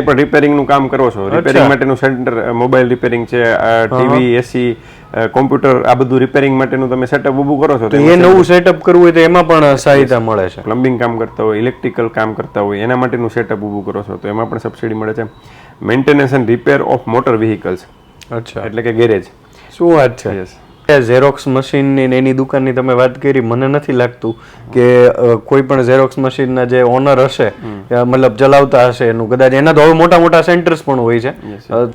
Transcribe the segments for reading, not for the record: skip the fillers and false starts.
કાંઈ પણ રિપેરિંગનું કામ કરો છો, રિપેરિંગ માટેનું સેન્ટર, મોબાઈલ રિપેરિંગ છે, ટીવી, એસી, કોમ્પ્યુટર, આ બધું રિપેરિંગ માટેનું તમે સેટઅપ ઊભું કરો છો તો એ નવું સેટઅપ કરવું હોય તો એમાં પણ સહાયતા મળે છે. પ્લમ્બિંગ કામ કરતા હોય, ઇલેક્ટ્રિકલ કામ કરતા હોય, એના માટેનું સેટઅપ ઊભું કરો છો તો એમાં પણ સબસિડી મળે છે. Maintenance and repair of motor vehicles, અચ્છા, એટલે કે ગેરેજ. શું વાત છે. ઝેરોક્સ મશીનની એની દુકાનની તમે વાત કરી, મને નથી લાગતું કે કોઈ પણ ઝેરોક્સ મશીનના જે ઓનર હશે, મતલબ ચલાવતા હશે એનું, કદાચ એના તો હવે મોટા મોટા સેન્ટર્સ પણ હોય છે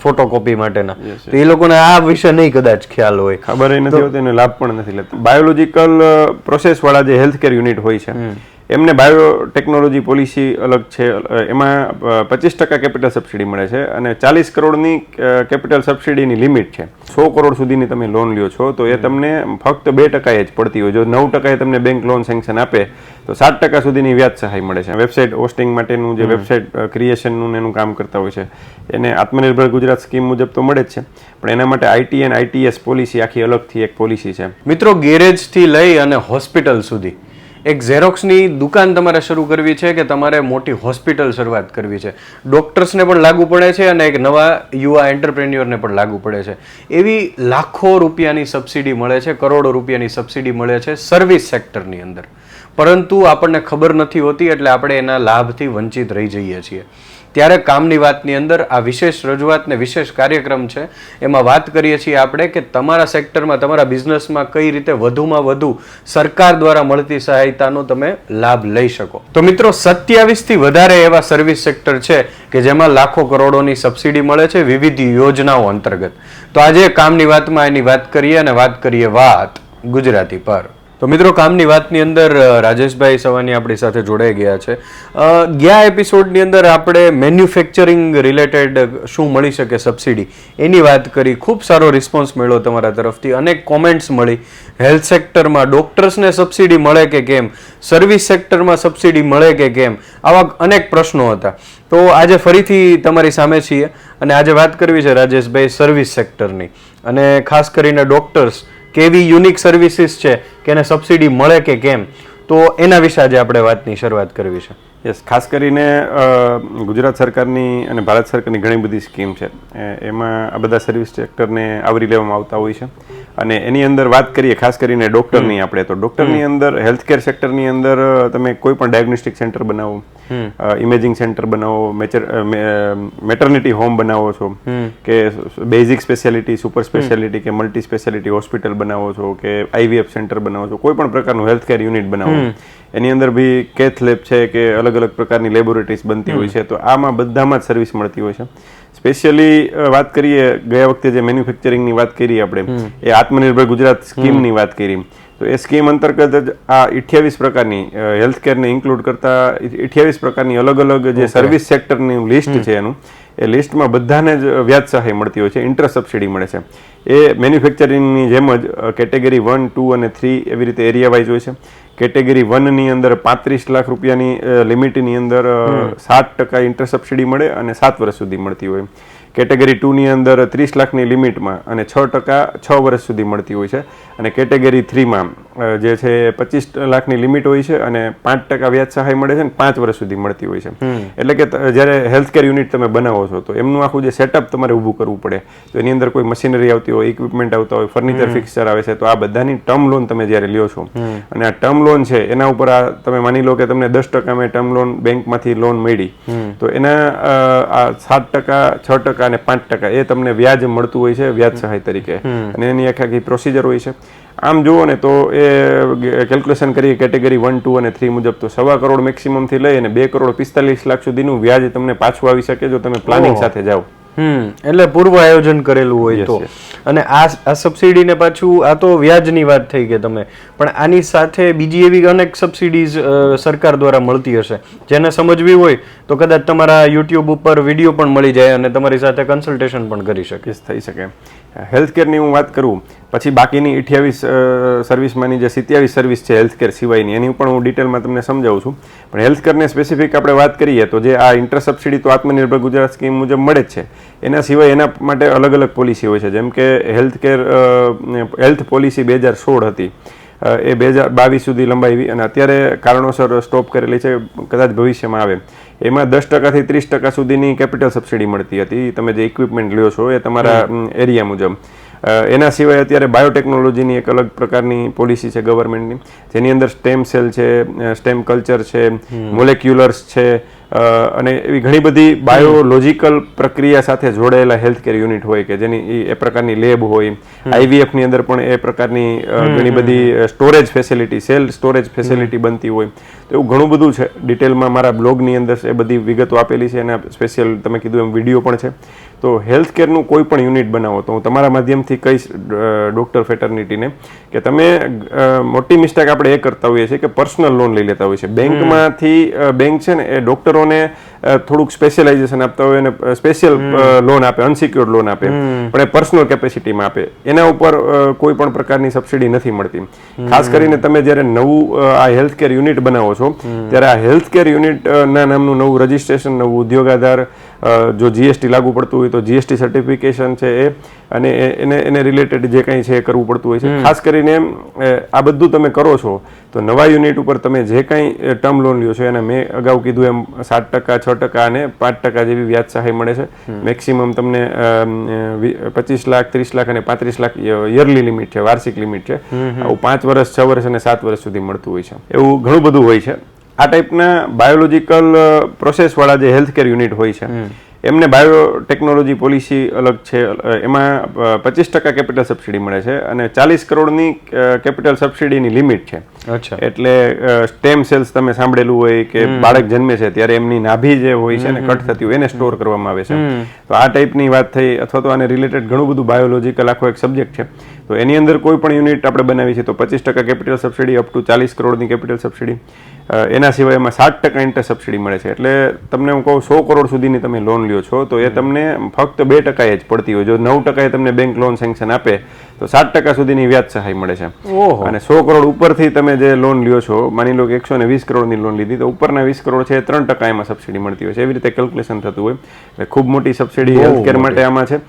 ફોટોકોપી માટેના, તો એ લોકોને આ વિશે નહીં કદાચ ખ્યાલ હોય, ખબર નથી હોતી, એને લાભ પણ નથી લેતો. બાયોલોજીકલ પ્રોસેસ વાળા જે હેલ્થ કેર યુનિટ હોય છે એમને બાયોટેકનોલોજી પોલિસી અલગ છે, એમાં 25% કેપિટલ સબસિડી મળે છે અને 40 કરોડની કેપિટલ સબસિડીની લિમિટ છે. 100 કરોડ સુધીની તમે લોન લ્યો છો તો એ તમને ફક્ત 2% જ પડતી હોય. જો 9% તમને બેંક લોન સેન્કશન આપે તો 7% સુધીની વ્યાજ સહાય મળે છે. વેબસાઇટ હોસ્ટિંગ માટેનું જે વેબસાઇટ ક્રિએશનનું એનું કામ કરતા હોય છે એને આત્મનિર્ભર ગુજરાત સ્કીમ મુજબ તો મળે જ છે, પણ એના માટે આઈટી અને આઈટીએસ પોલિસી આખી અલગથી એક પોલિસી છે. મિત્રો, ગેરેજથી લઈ અને હોસ્પિટલ સુધી એક ઝેરોક્સની દુકાન તમારે શરૂ કરવી છે કે તમારે મોટી હોસ્પિટલ શરૂઆત કરવી છે, ડોક્ટર્સને પણ લાગુ પડે છે અને એક નવા યુવા એન્ટરપ્રેન્યોરને પણ લાગુ પડે છે. એવી લાખો રૂપિયાની સબસિડી મળે છે, કરોડો રૂપિયાની સબસિડી મળે છે સર્વિસ સેક્ટરની અંદર, પરંતુ આપણને ખબર નથી હોતી એટલે આપણે એના લાભથી વંચિત રહી જઈએ છીએ. ત્યારે કામની વાતની અંદર આ વિશેષ રજૂઆત ને વિશેષ કાર્યક્રમ છે, એમાં વાત કરીએ છીએ આપણે કે તમારા સેક્ટરમાં, તમારા બિઝનેસમાં કઈ રીતે વધુમાં વધુ સરકાર દ્વારા મળતી સહાયતાનો તમે લાભ લઈ શકો. તો મિત્રો, 27 થી વધારે એવા સર્વિસ સેક્ટર છે કે જેમાં લાખો કરોડોની સબસિડી મળે છે વિવિધ યોજનાઓ અંતર્ગત. તો આજે કામની વાતમાં એની વાત કરીએ અને વાત કરીએ વાત ગુજરાતી પર. તો મિત્રો, કામની વાતની અંદર રાજેશભાઈ સવાની આપણી સાથે જોડાઈ ગયા છે. ગયા એપિસોડની અંદર આપણે મેન્યુફેક્ચરિંગ રિલેટેડ શું મળી શકે સબસિડી એની વાત કરી, ખૂબ સારો રિસ્પોન્સ મળ્યો તમારા તરફથી, અનેક કોમેન્ટ્સ મળી. હેલ્થ સેક્ટરમાં ડોક્ટર્સને સબસિડી મળે કે કેમ, સર્વિસ સેક્ટરમાં સબસિડી મળે કે કેમ, આવા અનેક પ્રશ્નો હતા. તો આજે ફરીથી તમારી સામે છીએ અને આજે વાત કરવી છે રાજેશભાઈ સર્વિસ સેક્ટરની, અને ખાસ કરીને ડોક્ટર્સ કેવી યુનિક સર્વિસીસ છે કે એને સબસિડી મળે કે કેમ, તો એના વિશે આજે આપણે વાતની શરૂઆત કરવી છે. યસ, ખાસ કરીને ગુજરાત સરકારની અને ભારત સરકારની ઘણી બધી સ્કીમ છે, એમાં આ બધા સર્વિસ સેક્ટરને આવરી લેવામાં આવતા હોય છે. અને એની અંદર વાત કરીએ ખાસ કરીને ડોક્ટરની આપણે, તો ડોક્ટરની અંદર હેલ્થકેર સેક્ટરની અંદર તમે કોઈ પણ ડાયગ્નોસ્ટિક સેન્ટર બનાવો, ઇમેજિંગ સેન્ટર બનાવો, મેટર્નિટી હોમ બનાવો છો, કે બેઝિક સ્પેશિયાલિટી, સુપર સ્પેશિયાલિટી કે મલ્ટી સ્પેશિયાલિટી હોસ્પિટલ બનાવો છો, કે આઈવીએફ સેન્ટર બનાવો છો, કોઈ પણ પ્રકારનું હેલ્થકેર યુનિટ બનાવો, એની અંદર બી કેથ લેબ છે કે અલગ અલગ પ્રકારની લેબોરેટરીઝ બનતી હોય છે, તો આમાં બધામાં જ સર્વિસ મળતી હોય છે. સ્પેશિયલી વાત કરીએ, ગયા વખતે જે મેન્યુફેક્ચરિંગની વાત કરી આપણે, એ આત્મનિર્ભર ગુજરાત સ્કીમની વાત કરી, તો એ સ્કીમ અંતર્ગત જ આ 28 પ્રકારની હેલ્થકેરને ઇન્ક્લુડ કરતા 28 પ્રકારની અલગ અલગ જે સર્વિસ સેક્ટરની લિસ્ટ છે એનું, એ લિસ્ટમાં બધાને જ વ્યાજ સહાય મળતી હોય છે, ઇન્ટરેસ્ટ સબસિડી મળે છે. એ મેન્યુફેક્ચરિંગની જેમ જ કેટેગરી 1, 2 અને 3 એવી રીતે એરિયા વાઇઝ હોય છે. કેટેગરી 1 ની અંદર 35 લાખ રૂપિયાની લિમિટની અંદર 7% ઇન્ટરેસ્ટ સબસિડી મળે અને 7 વર્ષ સુધી મળતી હોય. કેટેગરી 2 ની અંદર 30 લાખની લિમિટમાં અને 6% 6 વર્ષ સુધી મળતી હોય છે. અને કેટેગરી 3 માં જે છે 25 લાખની લિમિટ હોય છે અને 5% વ્યાજ સહાય મળે છે અને 5 વર્ષ સુધી મળતી હોય છે. એટલે કે જ્યારે હેલ્થકેર યુનિટ તમે બનાવો છો તો એમનું આખું જે સેટઅપ તમારે ઊભું કરવું પડે, તો એની અંદર કોઈ મશીનરી આવતી હોય, ઇક્વિપમેન્ટ આવતા હોય, ફર્નિચર ફિક્સચર આવે છે, તો આ બધાની ટર્મ લોન તમે જ્યારે લ્યો છો અને આ ટર્મ લોન છે એના ઉપર આ તમે માની લો કે તમને 10% મેં ટર્મ લોન બેંકમાંથી લોન મળી, તો એના આ 7%, 6% અને 5% એ તમને વ્યાજ મળતું હોય છે વ્યાજ સહાય તરીકે, અને એની આખી પ્રોસિજર હોય છે. આમ જુઓ ને તો એ કેલ્ક્યુલેશન કરીએ કેટેગરી 1, 2 અને 3 મુજબ તો 1.25 કરોડ મેક્સિમમ થી લઈ અને 2.45 લાખ સુધીનું વ્યાજ તમને પાછું આવી શકે જો તમે પ્લાનિંગ સાથે જાઓ. એટલે પૂર્વ આયોજન કરેલું હોય તો. અને આ સબસિડીને પાછું, આ તો વ્યાજની વાત થઈ કે તમે, પણ આની સાથે બીજી એવી અનેક સબસિડીઝ સરકાર દ્વારા મળતી હશે, જેને સમજવી હોય તો કદાચ તમારા યુટ્યુબ ઉપર વિડીયો પણ મળી જાય અને તમારી સાથે કન્સલ્ટેશન પણ કરી શકે. થઈ શકે. હેલ્થકેરની હું વાત કરું પછી બાકીની 28 સર્વિસમાંની જે 27 સર્વિસ છે હેલ્થકેર સિવાયની, એની પણ હું ડિટેલમાં તમને સમજાવું છું. પણ હેલ્થકેરને સ્પેસિફિક આપણે વાત કરીએ તો જે આ ઇન્ટરેસ્ટ સબસિડી તો આત્મનિર્ભર ગુજરાત સ્કીમ મુજબ મળે જ છે. એના સિવાય એના માટે અલગ અલગ પોલિસી હોય છે, જેમ કે હેલ્થ પોલિસી 2016 હતી, એ 2022 સુધી લંબાવી અને અત્યારે કારણોસર સ્ટોપ કરેલી છે, કદાચ ભવિષ્યમાં આવે. એમાં 10% થી 30% સુધીની કેપિટલ સબસિડી મળતી હતી તમે જે ઇક્વિપમેન્ટ લ્યો છો એ તમારા એરિયા મુજબ. એના સિવાય અત્યારે બાયોટેકનોલોજીની એક અલગ પ્રકારની પોલિસી છે ગવર્મેન્ટની, જેની અંદર સ્ટેમ સેલ છે, સ્ટેમ કલ્ચર છે, મોલેક્યુલર્સ છે, અને એવી ઘણી બધી બાયોલોજીકલ પ્રક્રિયા સાથે જોડાયેલા હેલ્થકેર યુનિટ હોય કે જેની એ પ્રકારની લેબ હોય. IVF ની અંદર પણ એ પ્રકારની ઘણી બધી storage facility, cell storage facility બનતી હોય. તો એવું ઘણું બધું છે. ડિટેલમાં મારા બ્લોગની અંદર એ બધી વિગતો આપેલી છે, એના સ્પેશિયલ તમે કીધું એમ વિડીયો પણ છે. તો હેલ્થકેરનું કોઈ પણ યુનિટ બનાવો તો હું તમારા માધ્યમથી કહીશ ડૉક્ટર ફેટર્નિટીને કે તમે મોટી મિસ્ટેક આપણે એ કરતા હોઈએ છીએ કે પર્સનલ લોન લઈ લેતા હોઈએ છીએ. બેંકમાંથી બેંક છે ને એ ડૉક્ટરોને થોડુંક સ્પેશિયલાઇઝેશન આપતા હોય અને સ્પેશિયલ લોન આપે, અનસિક્યોર્ડ લોન આપે, પણ એ પર્સનલ કેપેસિટીમાં આપે. એના ઉપર કોઈ પણ પ્રકારની સબસિડી નથી મળતી. ખાસ કરીને તમે જ્યારે નવું આ હેલ્થકેર યુનિટ બનાવો છો ત્યારે આ હેલ્થકેર યુનિટ ના નામનું નવું રજિસ્ટ્રેશન, નવું ઉદ્યોગ આધાર, જો GST લાગુ પડતું હોય તો GST સર્ટિફિકેશન છે એ, અને એને રિલેટેડ જે કંઈ છે એ કરવું પડતું હોય છે. ખાસ કરીને આ બધું તમે કરો છો તો નવા યુનિટ ઉપર તમે જે કંઈ ટર્મ લોન લ્યો છો એને મેં અગાઉ કીધું એમ 7%, 6% અને 5% જેવી વ્યાજ સહાય મળે છે. મેક્સિમમ તમને 25 લાખ, 30 લાખ અને 35 લાખ યરલી લિમિટ છે, વાર્ષિક લિમિટ છે. આવું 5 વર્ષ, 6 વર્ષ અને 7 વર્ષ સુધી મળતું હોય છે. એવું ઘણું બધું હોય છે. આ ટાઈપના બાયોલોજીકલ પ્રોસેસવાળા જે હેલ્થકેર યુનિટ હોય છે એમને બાયોટેકનોલોજી પોલિસી અલગ છે. એમાં 25% કેપિટલ સબસિડી મળે છે અને 40 કરોડની કેપિટલ સબસિડીની લિમિટ છે. એટલે સ્ટેમ સેલ્સ તમે સાંભળેલું હોય કે બાળક જન્મે છે ત્યારે એમની નાભી જે હોય છે ને કટ થતી હોય એને સ્ટોર કરવામાં આવે છે. તો આ ટાઈપની વાત થઈ, અથવા તો આને રિલેટેડ ઘણું બધું બાયોલોજીકલ આખો એક સબ્જેક્ટ છે. તો એની અંદર કોઈ પણ યુનિટ આપણે બનાવી છે તો 25% કેપિટલ સબસિડી અપ ટુ 40 કરોડની કેપિટલ સબસિડી. એના સિવાય એમાં 7% ઇન્ટરેસ્ટ સબસિડી મળે છે. એટલે તમને હું કહું 100 કરોડ સુધીની તમે લોન લ્યો છો તો એ તમને ફક્ત 2% જ પડતી હોય. જો 9% તમને બેંક લોન સેન્કશન આપે તો 7% સુધીની વ્યાજ સહાય મળે છે. અને 100 કરોડ ઉપરથી તમે જે લોન લ્યો છો, માની લો કે 120 કરોડની લોન લીધી તો ઉપરના 20 કરોડ છે એ 3% એમાં સબસિડી મળતી હોય છે. એવી રીતે કેલ્ક્યુલેશન થતું હોય. એટલે ખૂબ મોટી સબસિડી હેલ્થકેર માટે આમાં છે.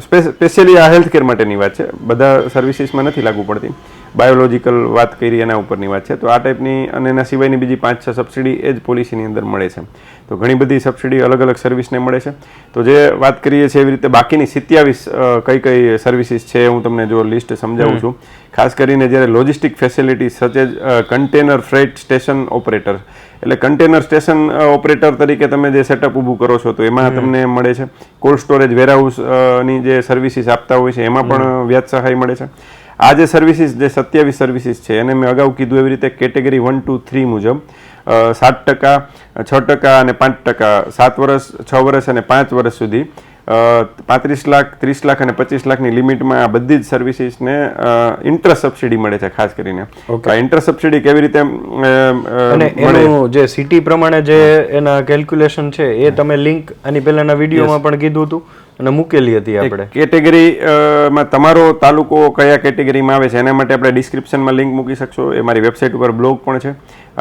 સ્પેશિયલી આ હેલ્થકેર માટેની વાત છે, બધા સર્વિસીસમાં નથી લાગુ પડતી. બાયોલોજીકલ વાત કરી એના ઉપરની વાત છે. તો આ ટાઈપની અને એના સિવાયની બીજી 5-6 સબસિડી એ જ પોલિસીની અંદર મળે છે. તો ઘણી બધી સબસિડી અલગ અલગ સર્વિસને મળે છે. તો જે વાત કરીએ છીએ એવી રીતે બાકીની 27 કઈ સર્વિસીસ છે હું તમને જો લિસ્ટ સમજાવું છું. ખાસ કરીને જ્યારે logistic facility such as container freight station operator, એટલે કન્ટેનર સ્ટેશન ઓપરેટર તરીકે તમે જે સેટઅપ ઊભું કરો છો તો એમાં તમને મળે છે. કોલ્ડ સ્ટોરેજ વેરહાઉસની જે સર્વિસીસ આપતા હોય છે એમાં પણ વ્યાજ સહાય મળે છે. આ જે સર્વિસીસ, જે 27 સર્વિસીસ છે એને મેં અગાઉ કીધું એવી રીતે કેટેગરી 1, 2, 3 મુજબ 7%, 6% અને 5%, 7 વર્ષ, 6 વર્ષ અને 5 વર્ષ સુધી 35 લાખ, 30 લાખ અને 25 લાખની લિમિટમાં આ બધી જ સર્વિસીસને ઇન્ટરેસ્ટ સબસિડી મળે છે. ખાસ કરીને ઇન્ટરેસ્ટ સબસિડી કેવી રીતે અને એનું જે સિટી પ્રમાણે જે એના કેલ્ક્યુલેશન છે એ તમે લિંક આની પહેલાના વિડીયોમાં પણ કીધું હતું અને મૂકેલી હતી આપણે. કેટેગરીમાં તમારો તાલુકો કયા કેટેગરીમાં આવે છે એના માટે આપણે ડિસ્ક્રિપ્શનમાં લિંક મૂકી શકશો. એ મારી વેબસાઇટ ઉપર બ્લોગ પણ છે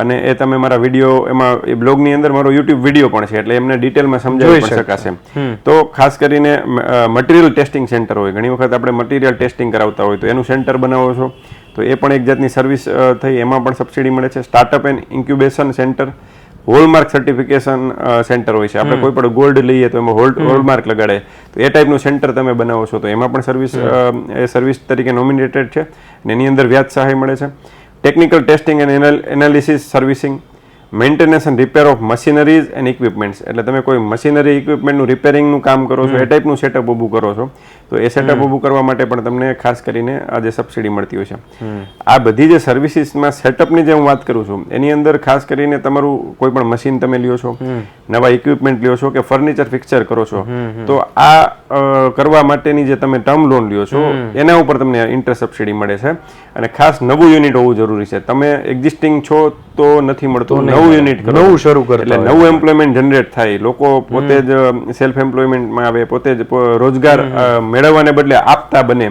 અને એ તમે મારા વિડીયો એમાં એ બ્લોગની અંદર મારો યુટ્યુબ વિડીયો પણ છે, એટલે એમને ડિટેલમાં સમજાવી પણ શકાશે. તો ખાસ કરીને મટીરિયલ ટેસ્ટિંગ સેન્ટર હોય, ઘણી વખત આપણે મટીરિયલ ટેસ્ટિંગ કરાવતા હોય તો એનું સેન્ટર બનાવો છો તો એ પણ એક જાતની સર્વિસ થઈ, એમાં પણ સબસિડી મળે છે. Startup and incubation centre, hallmark certification centre હોય છે. આપણે કોઈ પણ ગોલ્ડ લઈએ તો એમાં હોલમાર્ક લગાડે, તો એ ટાઈપનું સેન્ટર તમે બનાવો છો તો એમાં પણ સર્વિસ તરીકે નોમિનેટેડ છે અને એની અંદર વ્યાજ સહાય મળે છે. Technical testing and analysis servicing, maintenance and repair of machineries and equipments, એટલે તમે કોઈ મશીનરી ઇક્વિપમેન્ટનું રિપેરિંગનું કામ કરો છો એ ટાઈપનું સેટઅપ ઊભું કરો છો તો એ સેટઅપ ઊભું કરવા માટે પણ તમને ખાસ કરીને આ જે સબસિડી મળતી હોય છે. આ બધી જે સર્વિસીસમાં સેટઅપની જે હું વાત કરું છું એની અંદર ખાસ કરીને તમારું કોઈ પણ મશીન તમે લ્યો છો, નવા ઇક્વિપમેન્ટ લ્યો છો કે ફર્નિચર ફિક્ચર કરો છો તો આ કરવા માટેની જે તમે ટર્મ લોન લ્યો છો એના ઉપર તમને ઇન્ટરેસ્ટ સબસિડી મળે છે. અને ખાસ નવું યુનિટ હોવું જરૂરી છે. તમે એક્ઝિસ્ટિંગ છો તો નથી મળતું, નવું યુનિટ કરો, નવું શરૂ કરો એટલે નવું એમ્પ્લોયમેન્ટ જનરેટ થાય, લોકો પોતે જ સેલ્ફ એમ્પ્લોયમેન્ટમાં આવે, પોતે જ રોજગાર મેળવવાને બદલે આપતા બને,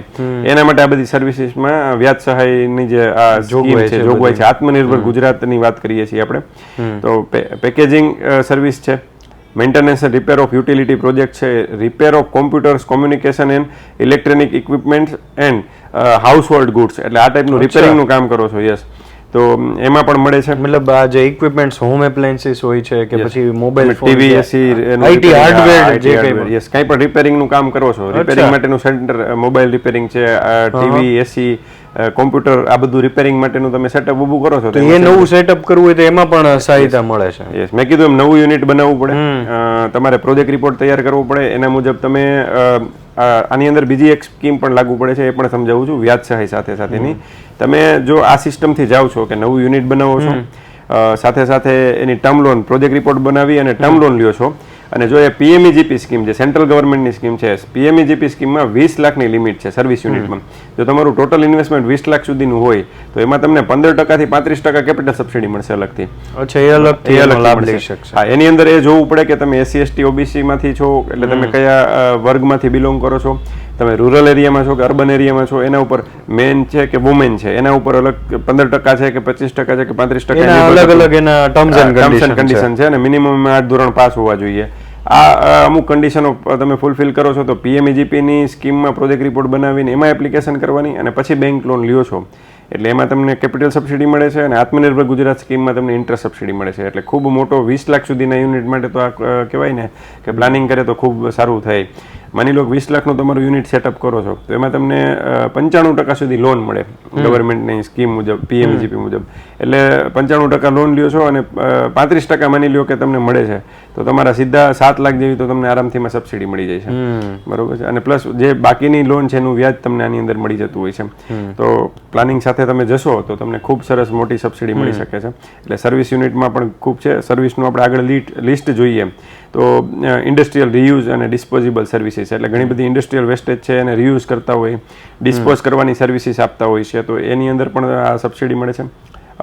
એના માટે આ બધી સર્વિસીસમાં વ્યાજ સહાયની જે આ સ્કીમ છે, જોગવાઈ છે. આત્મનિર્ભર ગુજરાતની વાત કરીએ છીએ આપણે તો પેકેજિંગ સર્વિસ છે, maintenance and repair of utility project છે, repair of computers, communication and electronic equipment and house hold goods, એટલે આ ટાઈપનું રિપેરિંગનું કામ કરો છો. યસ. તો એમાં પણ મળે છે. મતલબ આ જે ઇક્વિપમેન્ટ્સ હોમ એપ્લાયન્સીસ હોય છે કે પછી mobile phone, TV, AC, IT hardware જે કંઈ યસ, કંઈ પણ રિપેરિંગ નું કામ કરો છો, રિપેરિંગ માટેનું સેન્ટર, મોબાઈલ રિપેરિંગ છે, ટીવી, એસી, કોમ્પ્યુટર, આ બધું રિપેરિંગ માટેનું તમે સેટઅપ ઊભું કરો છો તો એ નવું સેટઅપ કરવું હોય તો એમાં પણ સહાયતા મળે છે. યસ, મેં કીધું એમ નવું યુનિટ બનાવવું પડે, તમારે પ્રોજેક્ટ રિપોર્ટ તૈયાર કરવો પડે, એના મુજબ તમે આની અંદર બીજી એક સ્કીમ પણ લાગુ પડે છે, એ પણ સમજાવું છું, વ્યાજ સહાય સાથે સાથેની. તમે જો આ સિસ્ટમથી જાઓ છો કે નવું યુનિટ બનાવો છો, સાથે સાથે એની ટર્મ લોન, પ્રોજેક્ટ રિપોર્ટ બનાવી અને ટર્મ લોન લ્યો છો, અને જો એ પીએમઈજીપી સ્કીમ, જે સેન્ટ્રલ ગવર્મેન્ટની સ્કીમ છે, પીએમઈજીપી સ્કીમમાં 20 લાખની લિમિટ છે સર્વિસ યુનિટમાં. જો તમારું ટોટલ ઇન્વેસ્ટમેન્ટ 20 લાખ સુધીનું હોય તો એમાં તમને 15% થી 35% કેપિટલ સબસિડી મળશે અલગથી. અચ્છા, એ અલગથી લાભ લઈ શકશે. હા, એની અંદર એ જોવું પડે કે તમે એસસી, એસટી, ઓબીસી માંથી છો, એટલે તમે કયા વર્ગમાંથી બિલોંગ કરો છો, તમે રૂરલ એરિયામાં છો કે અર્બન એરિયામાં છો, એના ઉપર મેન છે કે વુમેન છે, એના ઉપર અલગ 15% છે કે 25% છે કે 35%, અલગ અલગ એના ટર્મ્સ એન્ડ કન્ડિશન છે, અને મિનિમમ 8 ધોરણ પાસ હોવા જોઈએ. આ અમુક કન્ડિશનો તમે ફૂલફિલ કરો છો તો પીએમઈજીપી ની સ્કીમમાં પ્રોજેક્ટ રિપોર્ટ બનાવીને એમાં એપ્લિકેશન કરવાની, અને પછી બેંક લોન લ્યો છો એટલે એમાં તમને કેપિટલ સબસિડી મળે છે, અને આત્મનિર્ભર ગુજરાત સ્કીમમાં તમને ઇન્ટરેસ્ટ સબસિડી મળે છે. એટલે ખૂબ મોટો 20 લાખ સુધીના યુનિટ માટે તો આ કહેવાય ને કે પ્લાનિંગ કરે તો ખૂબ સારું થાય. માની લો 20 લાખનું તમારું યુનિટ સેટઅપ કરો છો તો એમાં તમને 95% સુધી લોન મળે ગવર્મેન્ટની સ્કીમ મુજબ, પીએમજીપી મુજબ. એટલે 95% લોન લ્યો છો અને 35% માની લ્યો કે તમને મળે છે, તો તમારા સીધા 7 લાખ જેવી તો તમને આરામથી સબસિડી મળી જાય છે. બરોબર છે. અને પ્લસ જે બાકીની લોન છે એનું વ્યાજ તમને આની અંદર મળી જતું હોય છે. તો પ્લાનિંગ સાથે તમે જશો તો તમને ખૂબ સરસ મોટી સબસિડી મળી શકે છે. એટલે સર્વિસ યુનિટમાં પણ ખૂબ છે. સર્વિસનું આપણે આગળ લિસ્ટ જોઈએ તો ઇન્ડસ્ટ્રીયલ રિયુઝ અને ડિસ્પોઝેબલ સર્વિસીસ, એટલે ઘણી બધી ઇન્ડસ્ટ્રીયલ વેસ્ટેજ છે એને રિયુઝ કરતા હોય, ડિસ્પોઝ કરવાની સર્વિસીસ આપતા હોય છે, તો એની અંદર પણ આ સબસિડી મળે છે.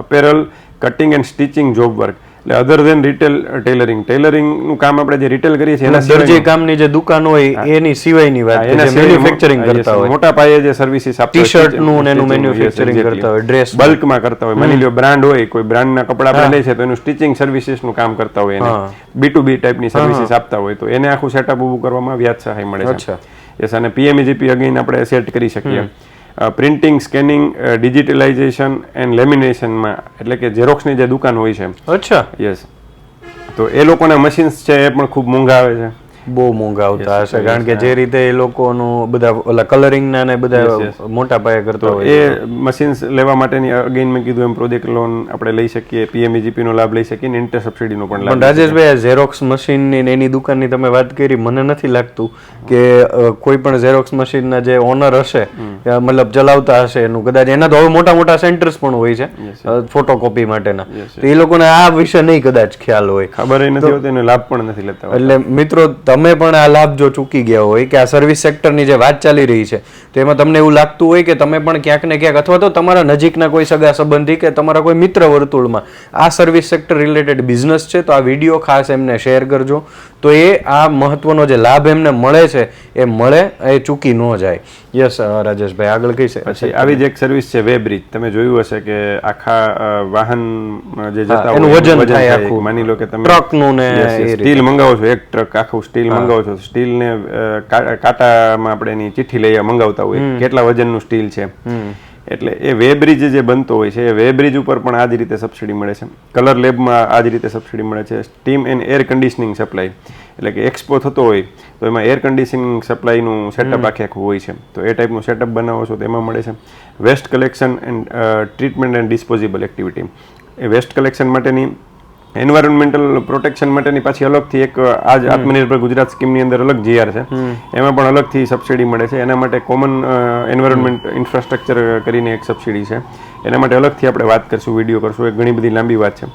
Apparel, cutting and stitching job work, એટલે અધર ધેન રિટેલ ટેલરિંગનું કામ આપણે જે રિટેલ કરીએ છીએ, દરજી કામની જે દુકાન હોય એની સિવાયની વાત, જે મેન્યુફેક્ચરિંગ કરતા હોય, મોટા પાયે જે સર્વિસીસ આપતા હોય, ટી-શર્ટ નું એનું મેન્યુફેક્ચરિંગ કરતા હોય, ડ્રેસ બલ્કમાં કરતા હોય, માની લો બ્રાન્ડ હોય, કોઈ બ્રાન્ડના કપડા આપણે લે છે તો એનું સ્ટિચિંગ સર્વિસીસનું કામ કરતા હોય, એને B2B ટાઈપની સર્વિસીસ આપતા હોય, તો એને આખું સેટઅપ ઊભું કરવામાં વ્યાજ સહાય મળે છે. યસ, અને પીએમઈજીપી અગેન આપણે સેટ કરી શકીએ. પ્રિન્ટિંગ, સ્કેનિંગ, ડિજિટલાઇઝેશન એન્ડ લેમિનેશનમાં, એટલે કે ઝેરોક્સની જે દુકાન હોય છે. અચ્છા, યસ, તો એ લોકોના મશીન્સ છે એ પણ ખૂબ મોંઘા આવે છે. બહુ મોંઘા આવતા હશે, કારણ કે જે રીતે એ લોકોનું બધા ઓલા કલરિંગના ને બધા મોટા પાયે કરતા હોય, એ મશીન્સ લેવા માટેની અગેન મેં કીધું એમ પ્રોજેક્ટ લોન આપણે લઈ શકીએ, પીએમઈજીપી નો લાભ લઈ શકીએ, ને ઇન્ટરેસ્ટ સબસિડીનો પણ લાભ. પણ રાજેશભાઈ, ઝેરોક્સ મશીનની એની દુકાનની તમે વાત કરી, મને નથી લાગતું કે કોઈ પણ ઝેરોક્સ મશીનના જે ઓનર હશે, મતલબ ચલાવતા હશે, એનું કદાચ એના તો હવે મોટા મોટા સેન્ટર્સ પણ હોય છે ફોટોકોપી માટેના, તો એ લોકોને આ વિશે નહીં કદાચ ખ્યાલ હોય, ખબર નથી હોતી, એને લાભ પણ નથી લેતા. એટલે મિત્રો, તમે પણ આ લાભ જો ચૂકી ગયા હોય કે આ સર્વિસ સેક્ટરની જે વાત ચાલી રહી છે તો એમાં તમને એવું લાગતું હોય કે તમે પણ ક્યાંક ને ક્યાંક અથવા તો તમારા નજીકના કોઈ સગા સંબંધી કે તમારા કોઈ મિત્ર વર્તુળમાં આ સર્વિસ સેક્ટર રિલેટેડ બિઝનેસ છે, તો આ વિડીયો ખાસ એમને શેર કરજો, તો એ આ મહત્વનો જે લાભ એમને મળે છે એ મળે, એ ચૂકી ન જાય. યસ રાજેશભાઈ, આગળ કઈ છે? પછી આવી જ એક સર્વિસ છે વેબ્રિજ. તમે જોયું હશે કે આખા વાહન જે જતા હોય એનું વજન થાય આખું, માની લો કે તમે ટ્રકનું ને સ્ટીલ મંગાવો છો, એક ટ્રક આખું સ્ટીલ મંગાવો છો, સ્ટીલ ને કાંટામાં આપણે એની ચિઠ્ઠી લઈ મંગાવતા હોય કેટલા વજનનું સ્ટીલ છે, એટલે એ વેબ્રિજ જે બનતો હોય છે એ વેબ્રિજ ઉપર પણ આ જ રીતે સબસિડી મળે છે. કલર લેબમાં આ જ રીતે સબસિડી મળે છે. Steam and air conditioning supply, એટલે કે એક્સપો થતો હોય તો એમાં એર કન્ડિશનિંગ સપ્લાયનું સેટઅપ આખું હોય છે, તો એ ટાઈપનું સેટઅપ બનાવો છો તો એમાં મળે છે. Waste collection and treatment and disposable activity, એ વેસ્ટ કલેક્શન માટેની, એન્વાયરમેન્ટલ પ્રોટેક્શન માટેની પાછી અલગથી એક આજ આત્મનિર્ભર ગુજરાત સ્કીમની અંદર અલગ જીઆર છે, એમાં પણ અલગથી સબસિડી મળે છે. એના માટે કોમન એન્વાયરમેન્ટ ઇન્ફ્રાસ્ટ્રક્ચર કરીને એક સબસિડી છે, એના માટે અલગથી આપણે વાત કરશું, વિડીયો કરશું, એક ઘણી બધી લાંબી વાત છે.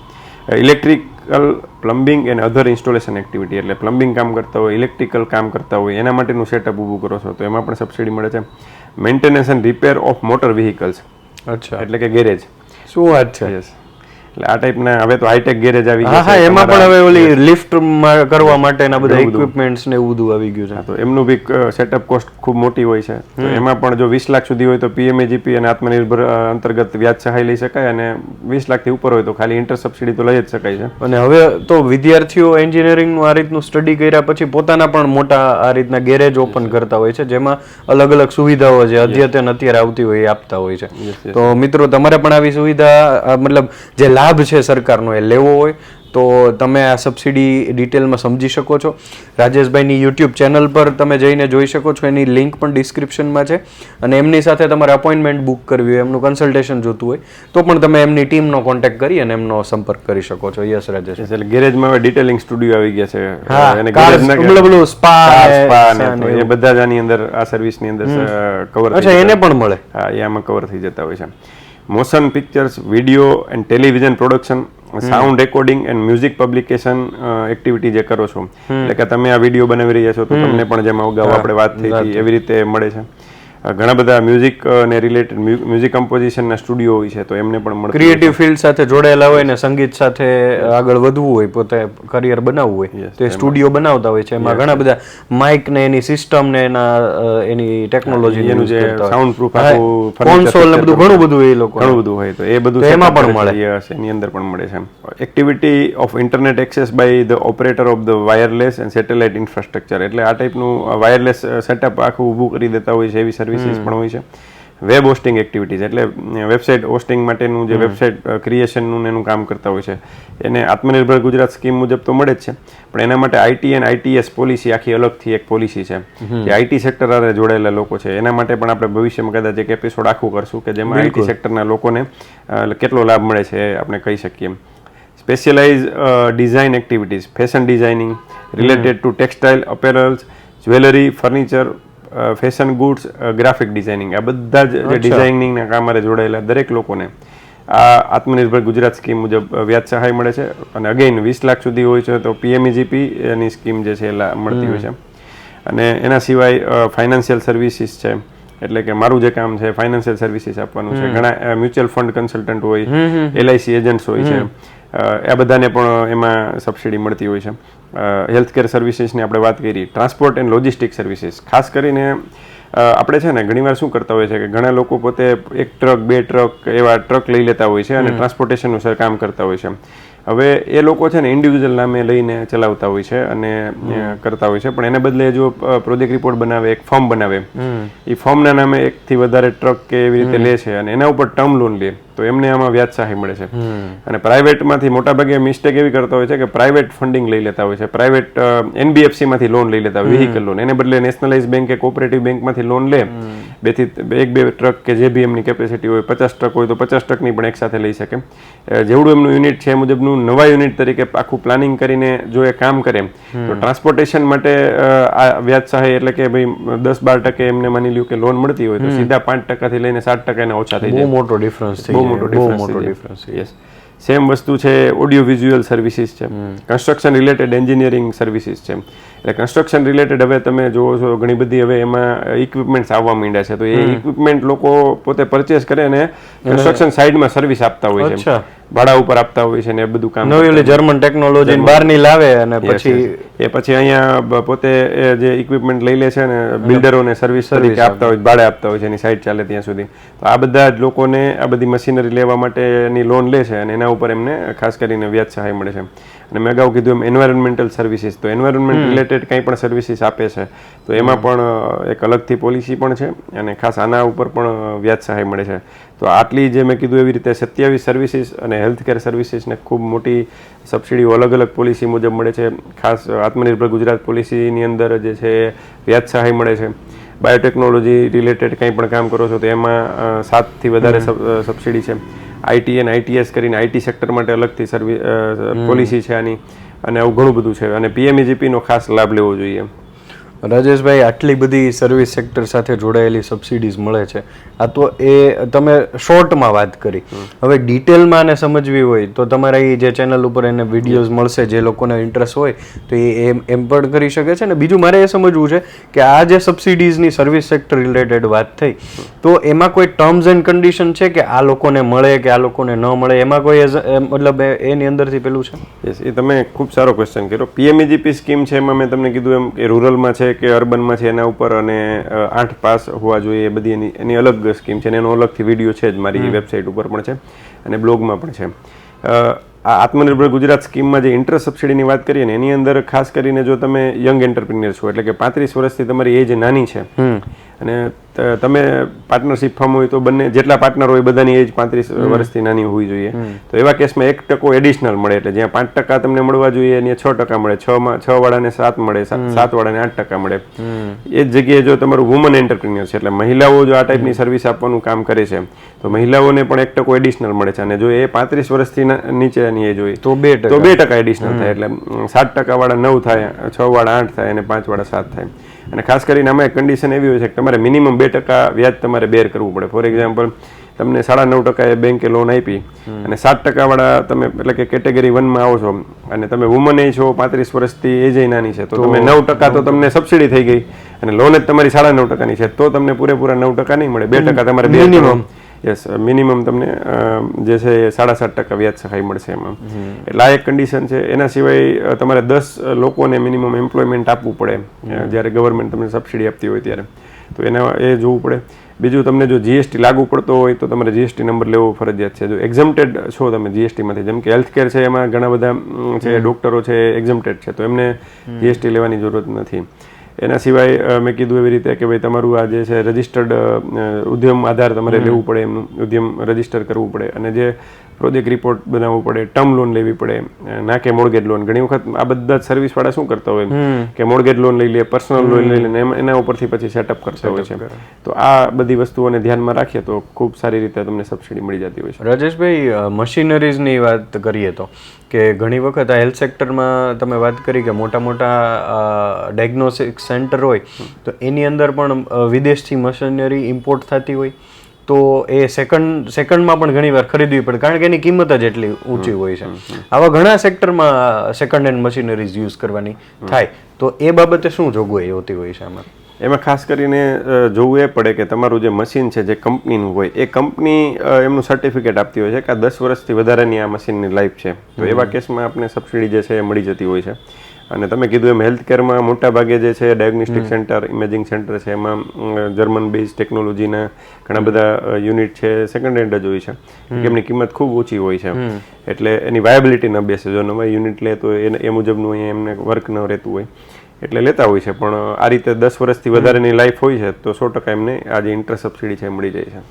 Electrical, plumbing and other installation activity, એટલે પ્લમ્બિંગ કામ કરતા હોય, ઇલેક્ટ્રિકલ કામ કરતા હોય, એના માટેનું સેટઅપ ઊભું કરો છો તો એમાં પણ સબસિડી મળે છે. Maintenance and repair of motor vehicles, અચ્છા, એટલે કે ગેરેજ. શું વાત છે? યસ, એટલે આ ટાઈપના હવે તો હાઈટેક ગેરેજ આવી હા ગયા હા છે એમાં પણ હવે ઓલી લિફ્ટ કરવા માટેના બધા ઇક્વિપમેન્ટ્સ ને એવું બધું આવી ગયું છે. તો એમનું બી સેટઅપ કોસ્ટ ખૂબ મોટી હોય છે. તો એમાં પણ જો 20 લાખ સુધી હોય તો પીએમએજીપી અને આત્મનિર્ભર અંતર્ગત વ્યાજ સહાય લઈ શકાય, અને 20 લાખથી ઉપર હોય તો ખાલી ઇન્ટર સબસિડી તો લઈ જ શકાય છે. અને હવે તો વિદ્યાર્થીઓ એન્જિનિયરિંગનું આ રીતનું સ્ટડી કર્યા પછી પોતાના પણ મોટા આ રીતના ગેરેજ ઓપન કરતા હોય છે, જેમાં અલગ અલગ સુવિધાઓ જે અદ્યતન અત્યારે આવતી હોય એ આપતા હોય છે. તો મિત્રો તમારે પણ આવી સુવિધા મતલબ જે લાભ છે સરકારનો એ લેવો હોય તો તમે આ સબસિડી ડિટેલમાં સમજી શકો છો. રાજેશભાઈની યુટ્યુબ ચેનલ પર તમે જઈને જોઈ શકો છો, એની લિંક પણ ડિસ્ક્રિપ્શનમાં છે. અને એમની સાથે તમારે અપોઇન્ટમેન્ટ બુક કરવી હોય, એમનું કન્સલ્ટેશન જોતું હોય તો પણ તમે એમની ટીમનો કોન્ટેક્ટ કરી અને એમનો સંપર્ક કરી શકો છો. યસ રાજેશ, એટલે ગેરેજમાં હવે ડિટેલિંગ સ્ટુડિયો આવી ગયા છે. હા, અને કાર બધું સ્પા ને એ બધા જ આની અંદર આ સર્વિસની અંદર કવર. અચ્છા, એને પણ મળે? હા, એ આમાં કવર થઈ જતા હોય છે. Motion pictures, video and television production, sound recording and music publication activity જે કરો છો, એટલે કે તમે આ વિડીયો બનાવી રહ્યા છો તો તમને પણ જેમાં અગાઉ આપણે વાત થઈ હતી એવી રીતે મળે છે. ઘણા બધા મ્યુઝિક ને રિલેટેડ મ્યુઝિક કમ્પોઝિશનના સ્ટુડિયો હોય છે તો એમને પણ મળે. ક્રિએટિવ ફિલ્ડ સાથે જોડાયેલા હોય ને સંગીત સાથે આગળ વધવું હોય, પોતે કરિયર બનાવવું હોય તો એ સ્ટુડિયો બનાવતા હોય છે. એમાં ઘણા બધા માઇક ને એની સિસ્ટમ ને એની ટેકનોલોજી, એનું જે સાઉન્ડ પ્રૂફ કોન્સોલ ને બધું ઘણું બધું એ લોકો ઘણું બધું હોય તો એ બધું એમાં પણ મળે. એની અંદર પણ મળે છે. Activity of internet access by the operator of the wireless and satellite infrastructure, એટલે આ ટાઈપનું વાયરલેસ સેટઅપ આખું ઊભું કરી દેતા હોય છે એવી સર્વિસીસ પણ હોય છે. વેબ હોસ્ટિંગ એક્ટિવિટીઝ, એટલે વેબસાઇટ હોસ્ટિંગ માટેનું જે વેબસાઇટ ક્રિએશનનું એનું કામ કરતા હોય છે. એને આત્મનિર્ભર ગુજરાત સ્કીમ મુજબ તો મળે જ છે, પણ એના માટે આઈટી અને આઈટીએસ પોલિસી આખી અલગથી એક પોલિસી છે જે આઈટી સેક્ટર સાથે જોડાયેલા લોકો છે એના માટે પણ આપણે ભવિષ્યમાં કદાચ એક એપિસોડ આખું કરશું કે જેમાં આઈટી સેક્ટરના લોકોને કેટલો લાભ મળે છે આપણે કહી શકીએ. Specialize design activities, fashion designing related to textile, apparels, jewellery, furniture, fashion goods, graphic designing, આ બધા જ જે ડિઝાઇનિંગના કામમાં જોડાયેલા દરેક લોકોને આ આત્મનિર્ભર ગુજરાત સ્કીમ મુજબ વ્યાજ સહાય મળે છે. અને અગેઇન 20 લાખ સુધી હોય છે તો પીએમઈજીપી એની સ્કીમ જે છે એ મળતી હોય છે. અને એના સિવાય ફાઇનાન્શિયલ સર્વિસીસ છે, એટલે કે મારું જે કામ છે ફાઇનાન્શિયલ સર્વિસીસ આપવાનું છે. ઘણા મ્યુચ્યુઅલ ફંડ કન્સલ્ટન્ટ હોય, એલઆઈસી એજન્ટ્સ હોય છે, આ બધાને પણ એમાં સબસિડી મળતી હોય છે. હેલ્થકેર સર્વિસીસની આપણે વાત કરી. ટ્રાન્સપોર્ટ એન્ડ લોજિસ્ટિક સર્વિસીસ, ખાસ કરીને આપણે છે ને ઘણીવાર શું કરતા હોય છે કે ઘણા લોકો પોતે 1 ટ્રક 2 ટ્રક એવા ટ્રક લઈ લેતા હોય છે અને ટ્રાન્સપોર્ટેશનનું કામ કરતા હોય છે. હવે એ લોકો છે ને ઇન્ડિવિજ્યુઅલ નામે લઈને ચલાવતા હોય છે અને કરતા હોય છે, પણ એને બદલે જો પ્રોજેક્ટ રિપોર્ટ બનાવે, એક ફોર્મ બનાવે, એ ફોર્મના નામે 1 થી વધારે ટ્રક કે એવી રીતે લે છે અને એના ઉપર ટર્મ લોન લે તો એમને આમાં વ્યાજ સહાય મળે છે. અને પ્રાઇવેટમાંથી મોટાભાગે મિસ્ટેક એવી કરતા હોય છે કે પ્રાઇવેટ ફંડિંગ લઈ લેતા હોય છે, પ્રાઇવેટ એનબીએફસીમાંથી લોન લઈ લેતા હોય, વ્હીકલ લોન. એને બદલે નેશનલાઇઝ બેંક કે કોઓપરેટિવ બેંકમાંથી લોન લે, 1 થી 2 ટ્રક કે જે બી એમની કેપેસિટી હોય, 50 ટ્રક હોય તો 50 ટ્રકની પણ એકસાથે લઈ શકે. જેવડું એમનું યુનિટ છે એ મુજબનું નવા યુનિટ તરીકે આખું પ્લાનિંગ કરીને જો એ કામ કરે તો ટ્રાન્સપોર્ટેશન માટે આ વ્યાજ સહાય, એટલે કે ભાઈ 10-12% એમને માની લ્યું કે લોન મળતી હોય તો સીધા 5% થી લઈને 7% એના ઓછા થઈ જાય. બહુ મોટો ડિફરન્સ છે. બહુ મોટો ડિફરન્સ. યસ. સેમ વસ્તુ છે ઓડિયો વિઝ્યુઅલ સર્વિસીસ છે, કન્સ્ટ્રક્શન રિલેટેડ એન્જિનિયરિંગ સર્વિસીસ છે. એટલે કન્સ્ટ્રક્શન રિલેટેડ હવે તમે જોવો છો ઘણી બધી હવે એમાં ઇક્વિપમેન્ટ્સ આવવા માંડ્યા છે, તો એ ઇક્વિપમેન્ટ લોકો પોતે પરચેસ કરે અને કન્સ્ટ્રક્શન સાઇડમાં સર્વિસ આપતા હોય છે, ભાડા ઉપર આપતા હોય છે ને એ બધું કામ. નવી જર્મન ટેકનોલોજી બહારની લાવે અને પછી અહીંયા પોતે જે ઇક્વિપમેન્ટ લઈ લે છે ને બિલ્ડરોને સર્વિસ તરીકે આપતા હોય, ભાડે આપતા હોય છે, એની સાઇટ ચાલે ત્યાં સુધી. તો આ બધા જ લોકોને આ બધી મશીનરી લેવા માટેની લોન લે છે અને એના ઉપર એમને ખાસ કરીને વ્યાજ સહાય મળે છે. અને મેં અગાઉ કીધું એમ એન્વાયરમેન્ટલ સર્વિસીસ, તો એન્વાયરમેન્ટ રિલેટેડ કંઈ પણ સર્વિસીસ આપે છે તો એમાં પણ એક અલગથી પોલિસી પણ છે અને ખાસ આના ઉપર પણ વ્યાજ સહાય મળે છે. તો આટલી જે મેં કીધું એવી રીતે 27 સર્વિસીસ અને હેલ્થકેર સર્વિસીસને ખૂબ મોટી સબસિડીઓ અલગ અલગ પોલિસી મુજબ મળે છે. ખાસ આત્મનિર્ભર ગુજરાત પોલિસીની અંદર જે છે વ્યાજ સહાય મળે છે. બાયોટેકનોલોજી રિલેટેડ કંઈ પણ કામ કરો છો તો એમાં 7થી વધારે સબસિડી છે. આઈટી અને આઈટીએસ કરીને આઈટી સેક્ટર માટે અલગથી પોલિસી છે આની, અને આવું ઘણું બધું છે. અને પીએમઈજીપીનો ખાસ લાભ લેવો જોઈએ. રાજેશભાઈ, આટલી બધી સર્વિસ સેક્ટર સાથે જોડાયેલી સબસિડીઝ મળે છે, આ તો એ તમે શોર્ટમાં વાત કરી. હવે ડિટેલમાં આને સમજવી હોય તો તમારા એ જે ચેનલ ઉપર એને વિડીયોઝ મળશે, જે લોકોને ઇન્ટરેસ્ટ હોય તો એ એમ પણ કરી શકે છે. ને બીજું મારે એ સમજવું છે કે આ જે સબસિડીઝની સર્વિસ સેક્ટર રિલેટેડ વાત થઈ, તો એમાં કોઈ ટર્મ્સ એન્ડ કન્ડિશન છે કે આ લોકોને મળે કે આ લોકોને ન મળે, એમાં કોઈ મતલબ એની અંદરથી પેલું છે? યસ, એ તમે ખૂબ સારો ક્વેશ્ચન કર્યો. પીએમઈજીપી સ્કીમ છે, એમાં મેં તમને કીધું એમ કે રૂરલમાં છે કે અર્બનમાં છે એના ઉપર, અને 8 પાસ હોવા જોઈએ, એ બધી એની અલગ સ્કીમ છે, અને એનો અલગથી વિડીયો છે જ મારી વેબસાઇટ ઉપર પણ છે અને બ્લોગમાં પણ છે. આ આત્મનિર્ભર ગુજરાત સ્કીમમાં જે ઇન્ટરેસ્ટ સબસિડીની વાત કરીએ ને, એની અંદર ખાસ કરીને જો તમે યંગ એન્ટરપ્રિન્યોર છો, એટલે કે 35 વર્ષથી તમારી એજ નાની છે અને તમે પાર્ટનરશિપ ફોર્મ હોય તો બંને જેટલા પાર્ટનર હોય બધાની એજ 35 વર્ષથી નાની હોવી જોઈએ. તો એવા કેસમાં 1% એડિશનલ મળે, એટલે જ્યાં 5% તમને મળવા જોઈએ ત્યાં 6% મળે, 6 વાળાને 7 મળે, 7 વાળાને 8% મળે. એ જ જગ્યાએ જો તમારું વુમન એન્ટરપ્રિન્યોર છે, એટલે મહિલાઓ જો આ ટાઈપની સર્વિસ આપવાનું કામ કરે છે તો મહિલાઓને પણ 1% એડિશનલ મળે છે. અને જો એ 35 વર્ષથી નીચેની એજ હોય તો 2% એડિશનલ થાય, એટલે 7% વાળા 9 થાય, 6 વાળા 8 થાય અને 5 વાળા 7 થાય. અને ખાસ કરીને આમાં એક કન્ડિશન એવી હોય છે કે તમારે મિનિમમ 2% વ્યાજ તમારે બેર કરવું પડે. ફોર એક્ઝામ્પલ, તમને 9.5% બેંકે લોન આપી અને 7% વાળા તમે એટલે કે કેટેગરી 1માં આવો છો અને તમે વુમન એ છો, 35 વર્ષથી એજ નાની છે, તો તમે 9% તો તમને સબસિડી થઈ ગઈ અને લોન જ તમારી 9.5%ની છે, તો તમને પૂરેપૂરા 9% નહીં મળે, 2% તમારે મિનિમમ. યસ, મિનિમમ તમને જે છે એ 7.5% વ્યાજ સહાય મળશે એમાં. એટલે આ એક કન્ડિશન છે. એના સિવાય તમારે 10 લોકોને મિનિમમ એમ્પ્લોયમેન્ટ આપવું પડે જ્યારે ગવર્મેન્ટ તમને સબસિડી આપતી હોય ત્યારે, તો એના એ જોવું પડે. બીજું, તમને જો જીએસટી લાગુ પડતો હોય તો તમારે જીએસટી નંબર લેવો ફરજિયાત છે. જો એક્ઝમ્પ્ટેડ છો તમે જીએસટીમાંથી, જેમ કે હેલ્થ કેર છે, એમાં ઘણા બધા છે ડોક્ટરો છે એક્ઝમ્પ્ટેડ છે, તો એમને જીએસટી લેવાની જરૂરત નથી. એના સિવાય મેં કીધું એવી રીતે કે ભાઈ તમારું આ જે છે રજિસ્ટર્ડ ઉદ્યમ આધાર તમારે લેવું પડે, એમનું ઉદ્યમ રજિસ્ટર કરવું પડે, અને જે પ્રોજેક્ટ રિપોર્ટ બનાવવું પડે, ટર્મ લોન લેવી પડે, ના કે મોર્ગેજ લોન. ઘણી વખત આ બધા સર્વિસ વાળા શું કરતા હોય કે મોર્ગેજ લોન લઈ લે, પર્સનલ લોન લઈ લે, એના ઉપરથી પછી સેટઅપ કરતા હોય છે. તો આ બધી વસ્તુઓને ધ્યાનમાં રાખીએ તો ખૂબ સારી રીતે તમને સબસિડી મળી જતી હોય છે. રાજેશભાઈ, મશીનરીઝની વાત કરીએ તો કે ઘણી વખત આ હેલ્થ સેક્ટરમાં તમે વાત કરી કે મોટા મોટા ડાયગ્નોસ્ટિક સેન્ટર હોય તો એની અંદર પણ વિદેશથી મશીનરી ઇમ્પોર્ટ થતી હોય, તો એ સેકન્ડમાં પણ ઘણી વાર ખરીદવી પડે, કારણ કે એની કિંમત જ એટલી ઊંચી હોય છે. આવા ઘણા સેક્ટરમાં સેકન્ડ હેન્ડ મશીનરીઝ યુઝ કરવાની થાય, તો એ બાબતે શું જોગવાઈ હોતી હોય છે આમાં? એમાં ખાસ કરીને જોવું એ પડે કે તમારું જે મશીન છે જે કંપનીનું હોય, એ કંપની એમનું સર્ટિફિકેટ આપતી હોય છે કે આ 10 વર્ષથી વધારેની આ મશીનની લાઈફ છે, તો એવા કેસમાં આપણે સબસિડી જે છે એ મળી જતી હોય છે. અને તમે કીધું એમ હેલ્થ કેરમાં મોટા ભાગે જે છે ડાયગ્નોસ્ટિક સેન્ટર, ઇમેજિંગ સેન્ટર છે, એમાં જર્મન બેઝ ટેકનોલોજીના ઘણા બધા યુનિટ છે, સેકન્ડ હેન્ડ જ હોય છે, એમની કિંમત ખૂબ ઓછી હોય છે, એટલે એની વાયબિલિટી ન બેસે. જો નવા યુનિટ લે તો એ મુજબનું અહીંયા એમને વર્ક ન રહેતું હોય એટલે લેતા હોય છે. પણ આ રીતે 10 વર્ષથી વધારેની લાઈફ હોય છે તો 100% એમને આ જે ઇન્ટરેસ્ટ સબસિડી છે મળી જાય છે.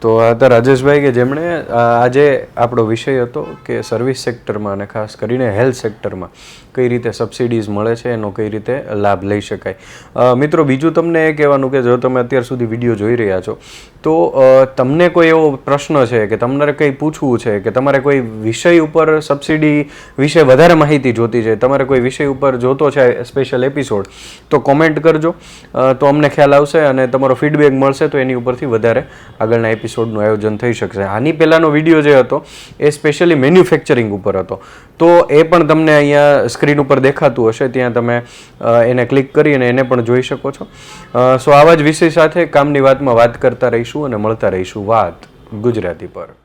તો આ હતા રાજેશભાઈ કે જેમણે આજે આપણો વિષય હતો કે સર્વિસ સેક્ટરમાં અને ખાસ કરીને હેલ્થ સેક્ટરમાં કઈ રીતે સબસિડીઝ મળે છે, એનો કઈ રીતે લાભ લઈ શકાય. મિત્રો, બીજું તમને એ કહેવાનું કે જો તમે અત્યાર સુધી વિડીયો જોઈ રહ્યા છો તો તમને કોઈ એવો પ્રશ્ન છે કે તમારે કંઈ પૂછવું છે કે તમારે કોઈ વિષય ઉપર સબસિડી વિશે વધારે માહિતી જોતી છે, તમારે કોઈ વિષય ઉપર જોતો છે સ્પેશિયલ એપિસોડ, તો કોમેન્ટ કરજો, તો અમને ખ્યાલ આવશે અને તમારો ફીડબેક મળશે તો એની ઉપરથી વધારે આગળના એપિસોડનું આયોજન થઈ શકશે. આની પહેલાંનો વિડીયો જે હતો એ સ્પેશિયલી મેન્યુફેક્ચરિંગ ઉપર હતો, તો એ પણ તમને અહીંયા સ્ક્રીન ઉપર દેખાતું હશે, ત્યાં તમે એને ક્લિક કરી અને એને પણ જોઈ શકો છો. સો આવા જ વિષય સાથે કામની વાતમાં વાત કરતા રહીશું અને મળતા રહીશું વાત ગુજરાતી પર.